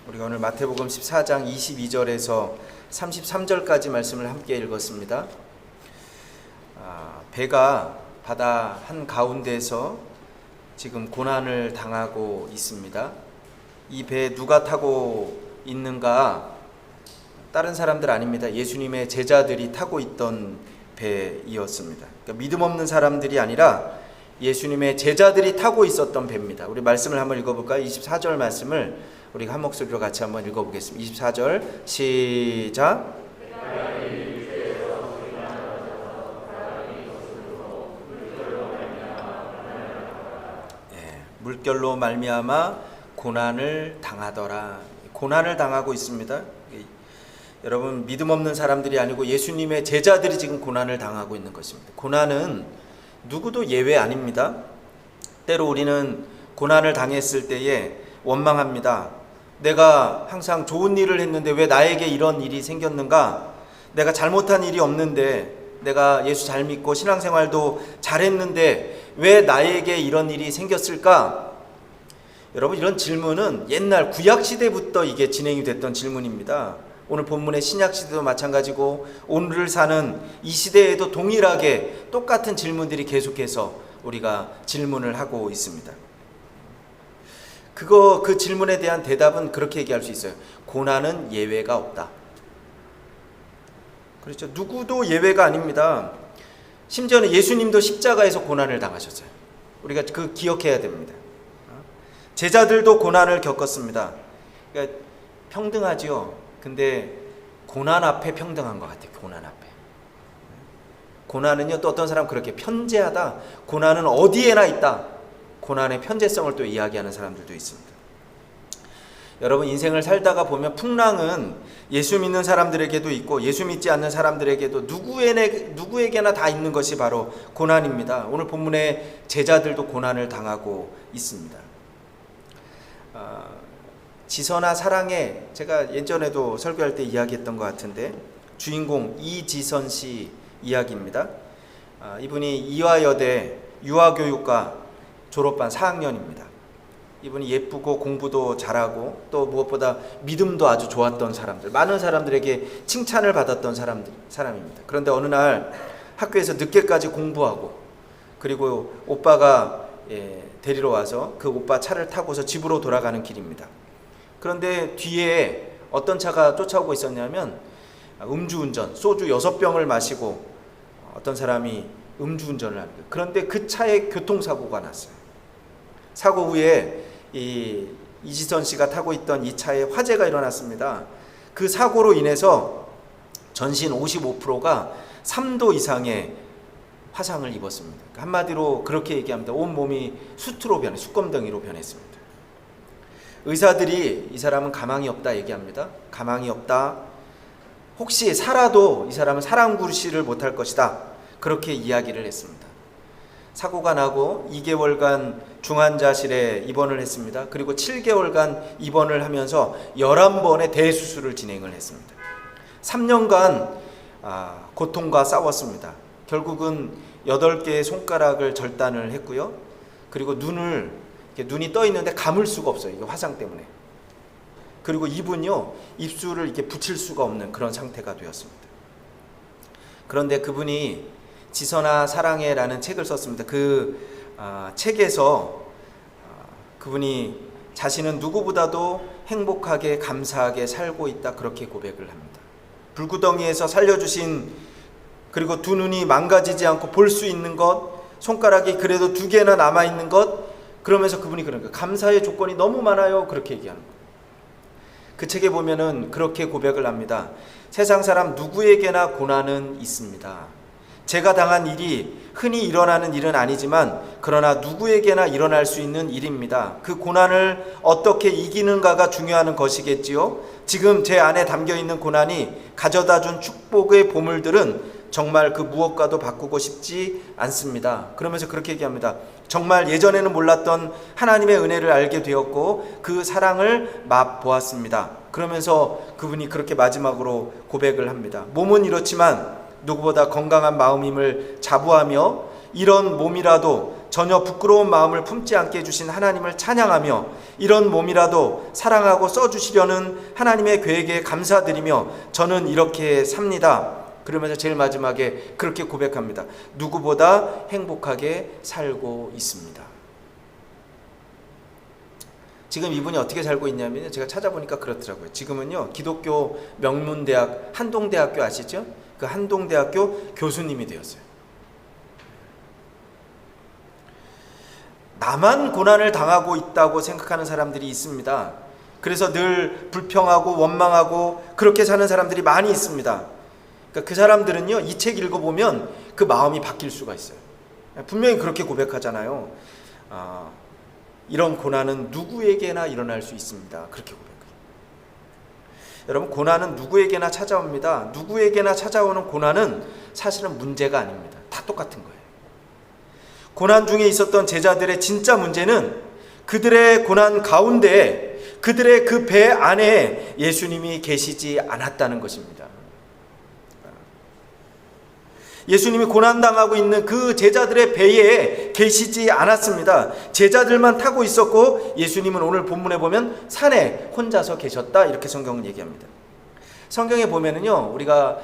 우리가 오늘 마태복음 14장 22절에서 33절까지 말씀을 함께 읽었습니다. 배가 바다 한가운데에서 지금 고난을 당하고 있습니다. 이 배에 누가 타고 있는가? 다른 사람들 아닙니다. 예수님의 제자들이 타고 있던 배이었습니다. 그러니까 믿음 없는 사람들이 아니라 예수님의 제자들이 타고 있었던 배입니다. 우리 말씀을 한번 읽어볼까요? 24절 말씀을 우리가 한 목소리로 같이 한번 읽어보겠습니다. 24절 시작. 물결로 말미암아 고난을 당하더라. 고난을 당하고 있습니다. 여러분, 믿음 없는 사람들이 아니고 예수님의 제자들이 지금 고난을 당하고 있는 것입니다. 고난은 누구도 예외 아닙니다. 때로 우리는 고난을 당했을 때에 원망합니다. 내가 항상 좋은 일을 했는데 왜 나에게 이런 일이 생겼는가? 내가 잘못한 일이 없는데, 내가 예수 잘 믿고 신앙생활도 잘했는데 왜 나에게 이런 일이 생겼을까? 여러분, 이런 질문은 옛날 구약시대부터 이게 진행이 됐던 질문입니다. 오늘 본문의 신약시대도 마찬가지고 오늘을 사는 이 시대에도 동일하게 똑같은 질문들이 계속해서 우리가 질문을 하고 있습니다. 그 질문에 대한 대답은 그렇게 얘기할 수 있어요. 고난은 예외가 없다. 그렇죠. 누구도 예외가 아닙니다. 심지어는 예수님도 십자가에서 고난을 당하셨어요. 우리가 그 기억해야 됩니다. 제자들도 고난을 겪었습니다. 그러니까 평등하지요. 근데 고난 앞에 평등한 것 같아요. 고난 앞에. 고난은요, 또 어떤 사람은 그렇게 편재하다. 고난은 어디에나 있다. 고난의 편재성을 또 이야기하는 사람들도 있습니다. 여러분, 인생을 살다가 보면 풍랑은 예수 믿는 사람들에게도 있고 예수 믿지 않는 사람들에게도 누구에게나 다 있는 것이 바로 고난입니다. 오늘 본문의 제자들도 고난을 당하고 있습니다. 지선아 사랑해, 제가 예전에도 설교할 때 이야기했던 것 같은데 주인공 이지선 씨 이야기입니다. 이분이 이화여대 유아교육과 졸업반 4학년입니다. 이분이 예쁘고 공부도 잘하고 또 무엇보다 믿음도 아주 좋았던 사람들, 많은 사람들에게 칭찬을 받았던 사람입니다. 그런데 어느 날 학교에서 늦게까지 공부하고, 그리고 오빠가 데리러 와서 그 오빠 차를 타고서 집으로 돌아가는 길입니다. 그런데 뒤에 어떤 차가 쫓아오고 있었냐면 음주운전, 소주 6병을 마시고 어떤 사람이 음주운전을 하는 거예요. 그런데 그 차에 교통사고가 났어요. 사고 후에 이지선 씨가 타고 있던 이 차에 화재가 일어났습니다. 그 사고로 인해서 전신 55%가 3도 이상의 화상을 입었습니다. 한마디로 그렇게 얘기합니다. 온몸이 수검덩이로 변했습니다. 의사들이 이 사람은 가망이 없다 얘기합니다. 가망이 없다. 혹시 살아도 이 사람은 살아남지를 못할 것이다. 그렇게 이야기를 했습니다. 사고가 나고 2개월간 중환자실에 입원을 했습니다. 그리고 7개월간 입원을 하면서 11번의 대수술을 진행을 했습니다. 3년간 고통과 싸웠습니다. 결국은 8개의 손가락을 절단을 했고요. 그리고 눈이 떠 있는데 감을 수가 없어요. 이게 화상 때문에. 그리고 입은요, 입술을 이렇게 붙일 수가 없는 그런 상태가 되었습니다. 그런데 그분이 지선아 사랑해라는 책을 썼습니다. 그 책에서 그분이 자신은 누구보다도 행복하게 감사하게 살고 있다, 그렇게 고백을 합니다. 불구덩이에서 살려주신, 그리고 두 눈이 망가지지 않고 볼 수 있는 것, 손가락이 그래도 2개나 남아있는 것, 그러면서 그분이 그런 거예요. 감사의 조건이 너무 많아요, 그렇게 얘기하는 거예요. 그 책에 보면은 그렇게 고백을 합니다. 세상 사람 누구에게나 고난은 있습니다. 제가 당한 일이 흔히 일어나는 일은 아니지만 그러나 누구에게나 일어날 수 있는 일입니다. 그 고난을 어떻게 이기는가가 중요한 것이겠지요. 지금 제 안에 담겨있는 고난이 가져다준 축복의 보물들은 정말 그 무엇과도 바꾸고 싶지 않습니다. 그러면서 그렇게 얘기합니다. 정말 예전에는 몰랐던 하나님의 은혜를 알게 되었고 그 사랑을 맛보았습니다. 그러면서 그분이 그렇게 마지막으로 고백을 합니다. 몸은 이렇지만 누구보다 건강한 마음임을 자부하며 이런 몸이라도 전혀 부끄러운 마음을 품지 않게 해주신 하나님을 찬양하며 이런 몸이라도 사랑하고 써주시려는 하나님의 계획에 감사드리며 저는 이렇게 삽니다. 그러면서 제일 마지막에 그렇게 고백합니다. 누구보다 행복하게 살고 있습니다. 지금 이분이 어떻게 살고 있냐면 제가 찾아보니까 그렇더라고요. 지금은요, 기독교 명문대학 한동대학교 아시죠? 그 한동대학교 교수님이 되었어요. 나만 고난을 당하고 있다고 생각하는 사람들이 있습니다. 그래서 늘 불평하고 원망하고 그렇게 사는 사람들이 많이 있습니다. 그러니까 그 사람들은요, 이 책 읽어보면 그 마음이 바뀔 수가 있어요. 분명히 그렇게 고백하잖아요. 이런 고난은 누구에게나 일어날 수 있습니다. 그렇게 고백해요. 여러분, 고난은 누구에게나 찾아옵니다. 누구에게나 찾아오는 고난은 사실은 문제가 아닙니다. 다 똑같은 거예요. 고난 중에 있었던 제자들의 진짜 문제는 그들의 고난 가운데 그들의 그 배 안에 예수님이 계시지 않았다는 것입니다. 예수님이 고난당하고 있는 그 제자들의 배에 계시지 않았습니다. 제자들만 타고 있었고 예수님은 오늘 본문에 보면 산에 혼자서 계셨다, 이렇게 성경은 얘기합니다. 성경에 보면은요, 우리가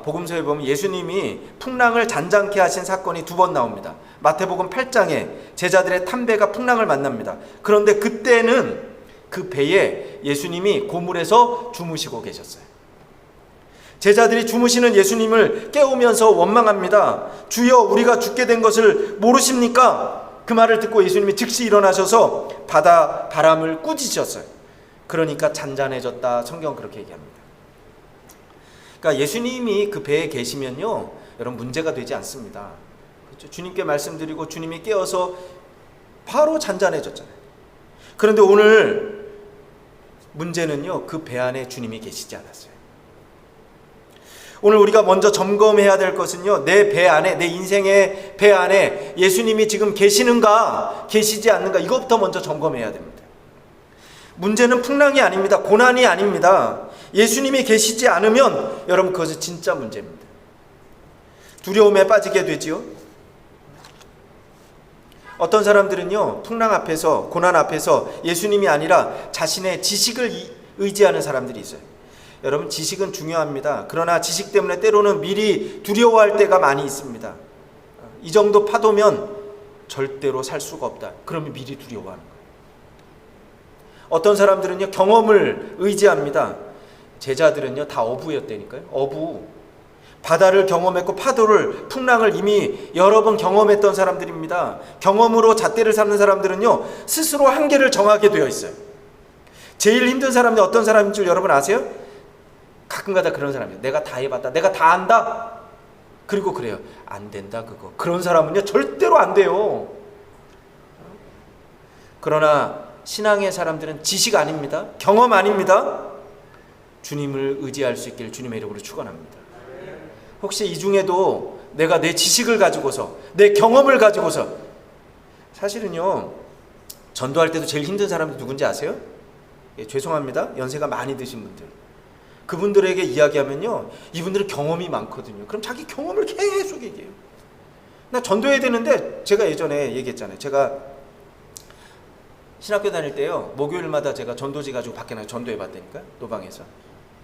복음서에 보면 예수님이 풍랑을 잔잔케 하신 사건이 2번 나옵니다. 마태복음 8장에 제자들의 탄 배가 풍랑을 만납니다. 그런데 그때는 그 배에 예수님이 고물에서 주무시고 계셨어요. 제자들이 주무시는 예수님을 깨우면서 원망합니다. 주여, 우리가 죽게 된 것을 모르십니까? 그 말을 듣고 예수님이 즉시 일어나셔서 바람을 꾸짖으셨어요. 그러니까 잔잔해졌다, 성경은 그렇게 얘기합니다. 그러니까 예수님이 그 배에 계시면요, 여러분, 문제가 되지 않습니다. 그렇죠? 주님께 말씀드리고 주님이 깨어서 바로 잔잔해졌잖아요. 그런데 오늘 문제는요, 그 배 안에 주님이 계시지 않았어요. 오늘 우리가 먼저 점검해야 될 것은요, 내 배 안에, 내 인생의 배 안에 예수님이 지금 계시는가 계시지 않는가, 이것부터 먼저 점검해야 됩니다. 문제는 풍랑이 아닙니다. 고난이 아닙니다. 예수님이 계시지 않으면 여러분, 그것은 진짜 문제입니다. 두려움에 빠지게 되지요. 어떤 사람들은요, 풍랑 앞에서, 고난 앞에서 예수님이 아니라 자신의 지식을 의지하는 사람들이 있어요. 여러분, 지식은 중요합니다. 그러나 지식 때문에 때로는 미리 두려워할 때가 많이 있습니다. 이 정도 파도면 절대로 살 수가 없다. 그러면 미리 두려워하는 거예요. 어떤 사람들은요, 경험을 의지합니다. 제자들은요, 다 어부였다니까요. 어부. 바다를 경험했고 파도를, 풍랑을 이미 여러 번 경험했던 사람들입니다. 경험으로 잣대를 잡는 사람들은요, 스스로 한계를 정하게 되어 있어요. 제일 힘든 사람이 어떤 사람인 줄 여러분 아세요? 가끔가다 그런 사람이에요. 내가 다 해봤다, 내가 다 안다, 그리고 그래요. 안 된다 그거. 그런 사람은요, 절대로 안 돼요. 그러나 신앙의 사람들은 지식 아닙니다. 경험 아닙니다. 주님을 의지할 수 있기를 주님의 이름으로 축원합니다. 혹시 이 중에도 내가 내 지식을 가지고서, 내 경험을 가지고서, 사실은요, 전도할 때도 제일 힘든 사람이 누군지 아세요? 예, 죄송합니다. 연세가 많이 드신 분들. 그분들에게 이야기하면요, 이분들은 경험이 많거든요. 그럼 자기 경험을 계속 얘기해요. 나 전도해야 되는데, 제가 예전에 얘기했잖아요. 제가 신학교 다닐 때요, 목요일마다 제가 전도지 가지고 밖에 나가 전도해봤다니까요. 노방에서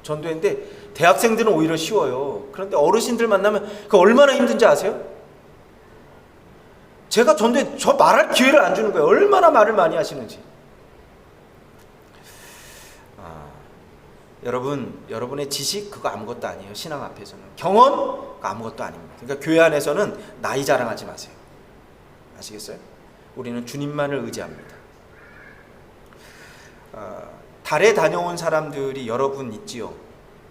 전도했는데 대학생들은 오히려 쉬워요. 그런데 어르신들 만나면 그 얼마나 힘든지 아세요? 제가 전도에 저 말할 기회를 안 주는 거예요. 얼마나 말을 많이 하시는지. 여러분의 지식 그거 아무것도 아니에요. 신앙 앞에서는. 경험 그거 아무것도 아닙니다. 그러니까 교회 안에서는 나이 자랑하지 마세요. 아시겠어요? 우리는 주님만을 의지합니다. 달에 다녀온 사람들이 여러분 있지요.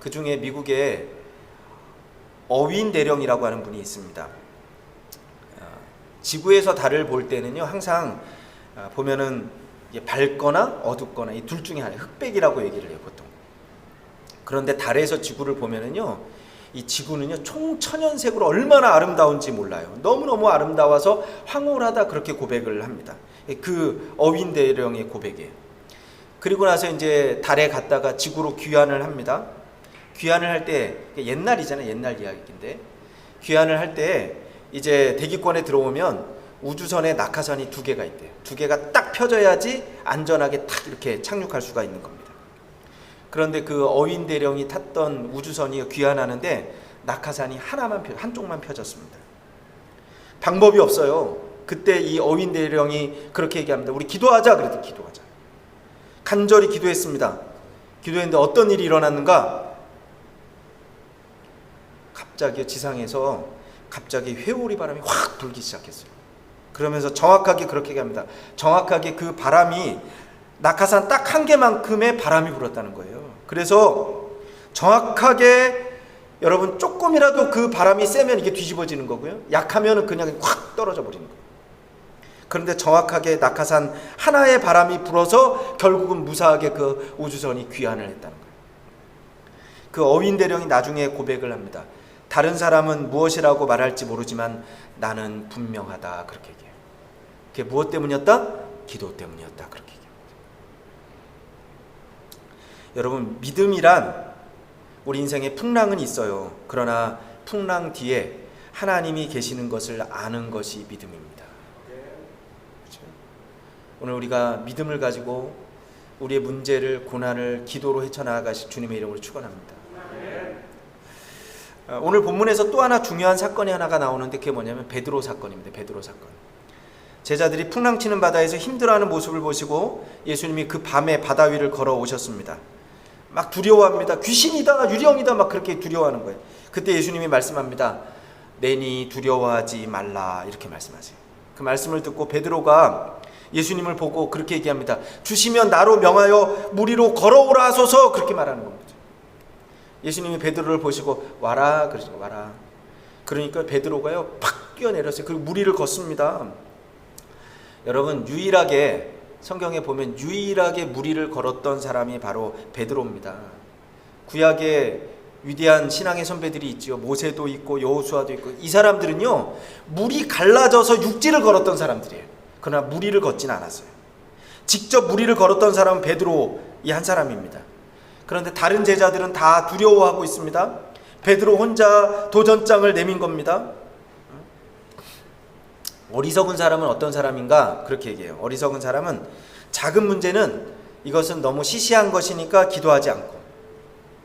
그 중에 미국에 어윈 대령이라고 하는 분이 있습니다. 지구에서 달을 볼 때는요, 항상 보면은 밝거나 어둡거나 이 둘 중에 하나, 흑백이라고 얘기를 해요, 보통. 그런데 달에서 지구를 보면은요, 이 지구는요, 총천연색으로 얼마나 아름다운지 몰라요. 너무너무 아름다워서 황홀하다, 그렇게 고백을 합니다. 그 어윈 대령의 고백이에요. 그리고 나서 이제 달에 갔다가 지구로 귀환을 합니다. 귀환을 할 때, 옛날이잖아요. 옛날 이야기인데. 귀환을 할 때 이제 대기권에 들어오면 우주선에 낙하산이 2개가 있대요. 2개가 딱 펴져야지 안전하게 탁 이렇게 착륙할 수가 있는 겁니다. 그런데 그 어윈대령이 탔던 우주선이 귀환하는데 낙하산이 한쪽만 펴졌습니다. 방법이 없어요. 그때 이 어윈대령이 그렇게 얘기합니다. 우리 기도하자. 그랬더니 기도하자. 간절히 기도했습니다. 기도했는데 어떤 일이 일어났는가? 갑자기 지상에서 갑자기 회오리 바람이 확 불기 시작했어요. 그러면서 정확하게 그렇게 얘기합니다. 정확하게 그 바람이 낙하산 딱 1개만큼의 바람이 불었다는 거예요. 그래서 정확하게 여러분 조금이라도 그 바람이 세면 이게 뒤집어지는 거고요. 약하면 그냥 확 떨어져 버리는 거예요. 그런데 정확하게 낙하산 하나의 바람이 불어서 결국은 무사하게 그 우주선이 귀환을 했다는 거예요. 그 어윈대령이 나중에 고백을 합니다. 다른 사람은 무엇이라고 말할지 모르지만 나는 분명하다. 그렇게 얘기해요. 그게 무엇 때문이었다? 기도 때문이었다. 그렇게 얘기합니다. 여러분, 믿음이란 우리 인생에 풍랑은 있어요. 그러나 풍랑 뒤에 하나님이 계시는 것을 아는 것이 믿음입니다. 그렇죠? 오늘 우리가 믿음을 가지고 우리의 문제를, 고난을 기도로 헤쳐나가실 주님의 이름으로 축원합니다. 오늘 본문에서 또 하나 중요한 사건이 하나가 나오는데 그게 뭐냐면 베드로 사건입니다. 베드로 사건. 제자들이 풍랑치는 바다에서 힘들어하는 모습을 보시고 예수님이 그 밤에 바다 위를 걸어오셨습니다. 막 두려워합니다. 귀신이다, 유령이다, 막 그렇게 두려워하는 거예요. 그때 예수님이 말씀합니다. 내니 두려워하지 말라. 이렇게 말씀하세요. 그 말씀을 듣고 베드로가 예수님을 보고 그렇게 얘기합니다. 주시면 나로 명하여 물 위로 걸어오라 하소서. 그렇게 말하는 겁니다. 예수님이 베드로를 보시고 와라. 그러시고 와라. 그러니까 베드로가요 팍 뛰어내렸어요. 그리고 물 위를 걷습니다. 여러분, 유일하게 성경에 보면 유일하게 물 위를 걸었던 사람이 바로 베드로입니다. 구약에 위대한 신앙의 선배들이 있지요. 모세도 있고 여호수아도 있고. 이 사람들은요 물이 갈라져서 육지를 걸었던 사람들이에요. 그러나 물 위를 걷지는 않았어요. 직접 물 위를 걸었던 사람은 베드로 이 한 사람입니다. 그런데 다른 제자들은 다 두려워하고 있습니다. 베드로 혼자 도전장을 내민 겁니다. 어리석은 사람은 어떤 사람인가? 그렇게 얘기해요. 어리석은 사람은 작은 문제는 이것은 너무 시시한 것이니까 기도하지 않고,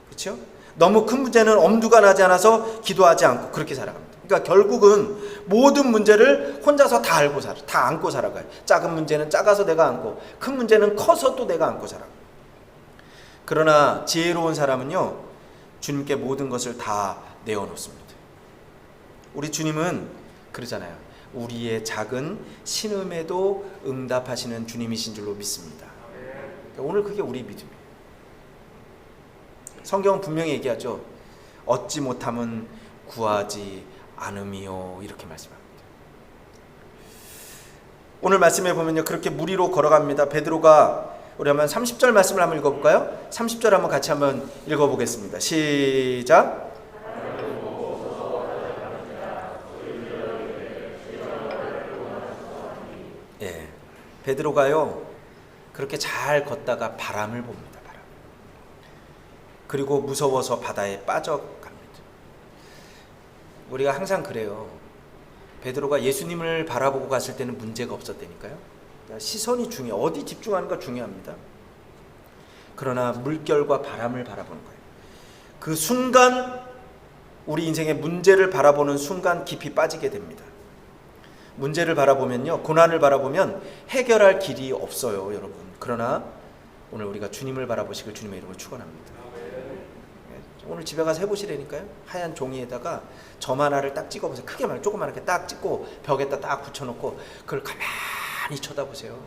그렇죠? 너무 큰 문제는 엄두가 나지 않아서 기도하지 않고 그렇게 살아갑니다. 그러니까 결국은 모든 문제를 혼자서 다 알고 살아, 다 안고 살아가요. 작은 문제는 작아서 내가 안고, 큰 문제는 커서 또 내가 안고 살아. 그러나 지혜로운 사람은요 주님께 모든 것을 다 내어놓습니다. 우리 주님은 그러잖아요. 우리의 작은 신음에도 응답하시는 주님이신 줄로 믿습니다. 오늘 그게 우리 믿음이에요. 성경은 분명히 얘기하죠. 얻지 못함은 구하지 않음이요. 이렇게 말씀합니다. 오늘 말씀에 보면요 그렇게 물 위로 걸어갑니다. 베드로가 우리 한번 30절 말씀을 한번 읽어볼까요? 30절 한번 같이 한번 읽어보겠습니다. 시작. 예, 베드로가요 그렇게 잘 걷다가 바람을 봅니다. 바람. 그리고 무서워서 바다에 빠져갑니다. 우리가 항상 그래요. 베드로가 예수님을 바라보고 갔을 때는 문제가 없었다니까요. 시선이 중요해요. 어디 집중하는가 중요합니다. 그러나 물결과 바람을 바라보는 거예요. 그 순간 우리 인생의 문제를 바라보는 순간 깊이 빠지게 됩니다. 문제를 바라보면요, 고난을 바라보면 해결할 길이 없어요, 여러분. 그러나 오늘 우리가 주님을 바라보시길 주님의 이름으로 축원합니다. 오늘 집에 가서 해보시라니까요. 하얀 종이에다가 점 하나를 딱 찍어보세요. 크게 말고 조그맣게 딱 찍고 벽에다 딱 붙여놓고 그걸 가만히 쳐다보세요.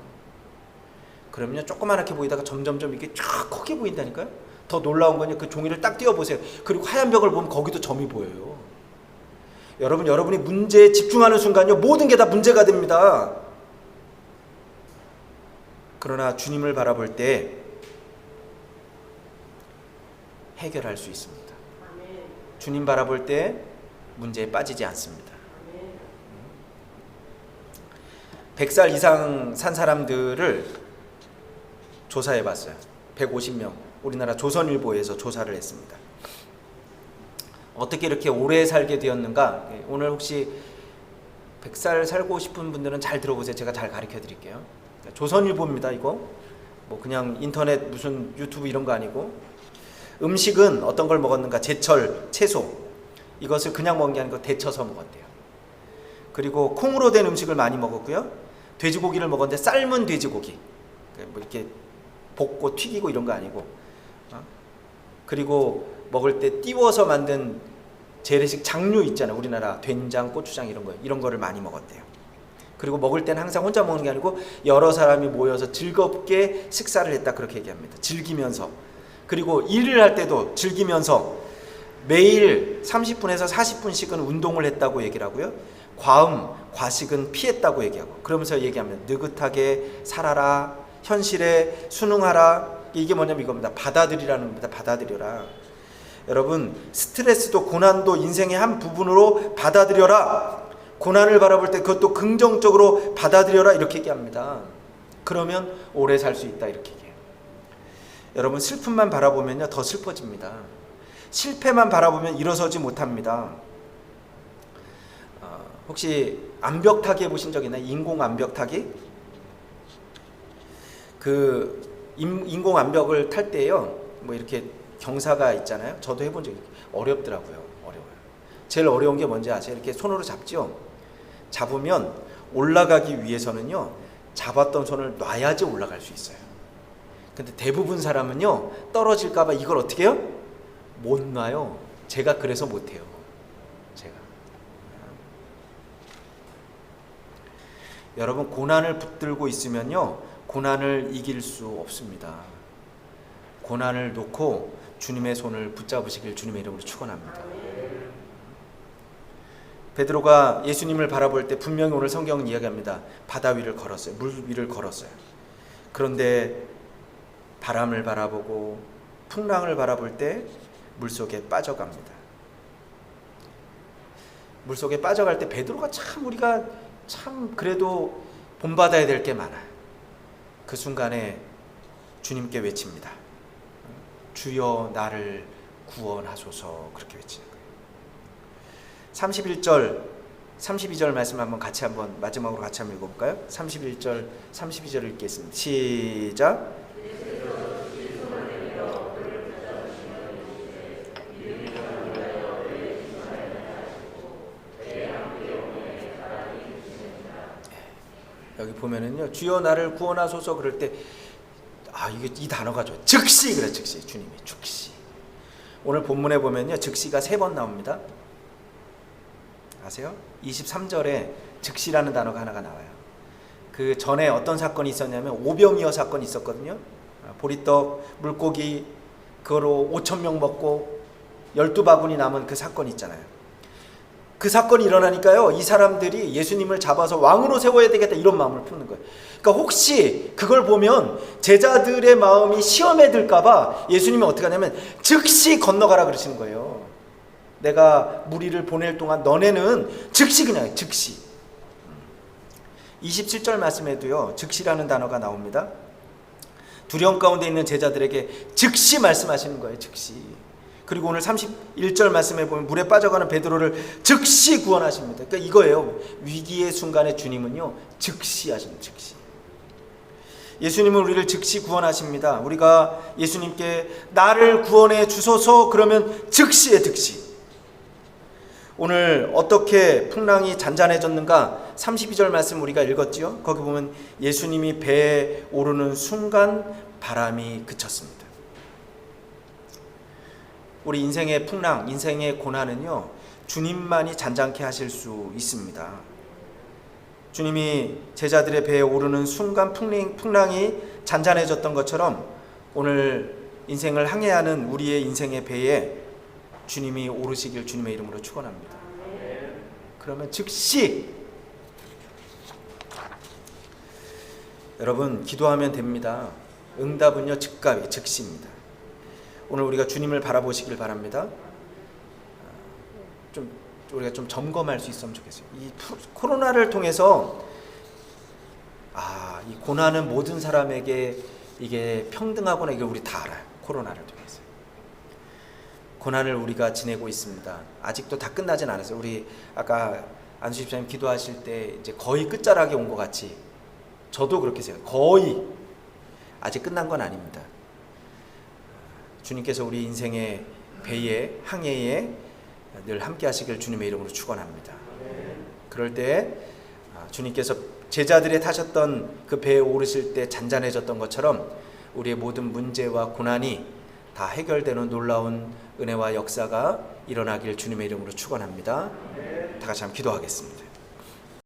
그러면요 조그맣게 보이다가 점점점 이게 쫙 크게 보인다니까요. 더 놀라운 건요 그 종이를 딱 띄워보세요. 그리고 하얀 벽을 보면 거기도 점이 보여요. 여러분, 여러분이 문제에 집중하는 순간요 모든 게 다 문제가 됩니다. 그러나 주님을 바라볼 때 해결할 수 있습니다. 주님 바라볼 때 문제에 빠지지 않습니다. 100살 이상 산 사람들을 조사해 봤어요. 150명. 우리나라 조선일보에서 조사를 했습니다. 어떻게 이렇게 오래 살게 되었는가? 오늘 혹시 100살 살고 싶은 분들은 잘 들어보세요. 제가 잘 가르쳐 드릴게요. 조선일보입니다. 이거 뭐 그냥 인터넷 무슨 유튜브 이런 거 아니고, 음식은 어떤 걸 먹었는가? 제철 채소, 이것을 그냥 먹은 게 아니고 데쳐서 먹었대요. 그리고 콩으로 된 음식을 많이 먹었고요. 돼지고기를 먹었는데 삶은 돼지고기, 뭐 이렇게 볶고 튀기고 이런 거 아니고, 그리고 먹을 때 띄워서 만든 재래식 장류 있잖아요. 우리나라 된장, 고추장 이런 거를 많이 먹었대요. 그리고 먹을 때는 항상 혼자 먹는 게 아니고 여러 사람이 모여서 즐겁게 식사를 했다, 그렇게 얘기합니다. 즐기면서. 그리고 일을 할 때도 즐기면서 매일 30분에서 40분씩은 운동을 했다고 얘기를 하고요. 과식은 피했다고 얘기하고, 그러면서 얘기하면 느긋하게 살아라, 현실에 순응하라. 이게 뭐냐면 이겁니다. 받아들이라는 겁니다. 받아들여라. 여러분, 스트레스도 고난도 인생의 한 부분으로 받아들여라. 고난을 바라볼 때 그것도 긍정적으로 받아들여라, 이렇게 얘기합니다. 그러면 오래 살 수 있다, 이렇게 얘기해요. 여러분, 슬픔만 바라보면요 더 슬퍼집니다. 실패만 바라보면 일어서지 못합니다. 혹시 암벽타기 해보신 적 있나요? 인공 암벽타기? 인공 암벽을 탈 때요, 뭐 이렇게 경사가 있잖아요. 저도 해본 적이 어렵더라고요. 어려워요. 제일 어려운 게 뭔지 아세요? 이렇게 손으로 잡죠. 잡으면 올라가기 위해서는요, 잡았던 손을 놔야지 올라갈 수 있어요. 근데 대부분 사람은요, 떨어질까봐 이걸 어떻게 해요? 못 놔요. 제가 그래서 못해요. 제가. 여러분, 고난을 붙들고 있으면요, 고난을 이길 수 없습니다. 고난을 놓고 주님의 손을 붙잡으시길 주님의 이름으로 축원합니다. 베드로가 예수님을 바라볼 때 분명히 오늘 성경은 이야기합니다. 바다 위를 걸었어요. 물 위를 걸었어요. 그런데 바람을 바라보고 풍랑을 바라볼 때 물속에 빠져갑니다. 물속에 빠져갈 때 베드로가 참, 우리가 참 그래도 본받아야 될 게 많아요. 그 순간에 주님께 외칩니다. 주여 나를 구원하소서, 그렇게 외치는 거예요. 31절, 32절 말씀 한번 마지막으로 같이 한번 읽어볼까요? 31절, 32절 읽겠습니다. 시작. 여기 보면은요, 주여 나를 구원하소서 그럴 때, 이게 이 단어가 좋아요. 즉시, 그래, 즉시. 주님이 즉시. 오늘 본문에 보면요, 즉시가 3번 나옵니다. 아세요? 23절에 즉시라는 단어가 하나가 나와요. 그 전에 어떤 사건이 있었냐면 오병이어 사건이 있었거든요. 보리떡, 물고기, 그거로 5,000명 먹고 12바구니 남은 그 사건이 있잖아요. 그 사건이 일어나니까요, 이 사람들이 예수님을 잡아서 왕으로 세워야 되겠다, 이런 마음을 품는 거예요. 그러니까 혹시 그걸 보면 제자들의 마음이 시험에 들까봐 예수님이 어떻게 하냐면 즉시 건너가라 그러시는 거예요. 내가 무리를 보낼 동안 너네는 즉시, 그냥 즉시. 27절 말씀에도요, 즉시라는 단어가 나옵니다. 두려움 가운데 있는 제자들에게 즉시 말씀하시는 거예요. 즉시. 그리고 오늘 31절 말씀에 보면 물에 빠져가는 베드로를 즉시 구원하십니다. 그러니까 이거예요. 위기의 순간에 주님은요, 즉시 하십니다. 즉시. 예수님은 우리를 즉시 구원하십니다. 우리가 예수님께 나를 구원해 주소서 그러면 즉시에 즉시. 오늘 어떻게 풍랑이 잔잔해졌는가? 32절 말씀 우리가 읽었지요. 거기 보면 예수님이 배에 오르는 순간 바람이 그쳤습니다. 우리 인생의 풍랑, 인생의 고난은요, 주님만이 잔잔케 하실 수 있습니다. 주님이 제자들의 배에 오르는 순간 풍랑이 잔잔해졌던 것처럼 오늘 인생을 항해하는 우리의 인생의 배에 주님이 오르시길 주님의 이름으로 축원합니다. 그러면 즉시, 여러분, 기도하면 됩니다. 응답은요, 즉시입니다. 오늘 우리가 주님을 바라보시길 바랍니다. 우리가 좀 점검할 수 있으면 좋겠어요. 이 코로나를 통해서 이 고난은 모든 사람에게 이게 평등하구나, 이걸 우리 다 알아요. 코로나를 통해서 고난을 우리가 지내고 있습니다. 아직도 다 끝나진 않았어요. 우리 아까 안수 집사님 기도하실 때 이제 거의 끝자락에 온 것 같이 저도 그렇게 생각해요. 거의 아직 끝난 건 아닙니다. 주님께서 우리 인생의 배에 항해에 늘 함께 하시길 주님의 이름으로 축원합니다. 그럴 때 주님께서 제자들이 타셨던 그 배에 오르실 때 잔잔해졌던 것처럼 우리의 모든 문제와 고난이 다 해결되는 놀라운 은혜와 역사가 일어나길 주님의 이름으로 축원합니다. 다 같이 한번 기도하겠습니다.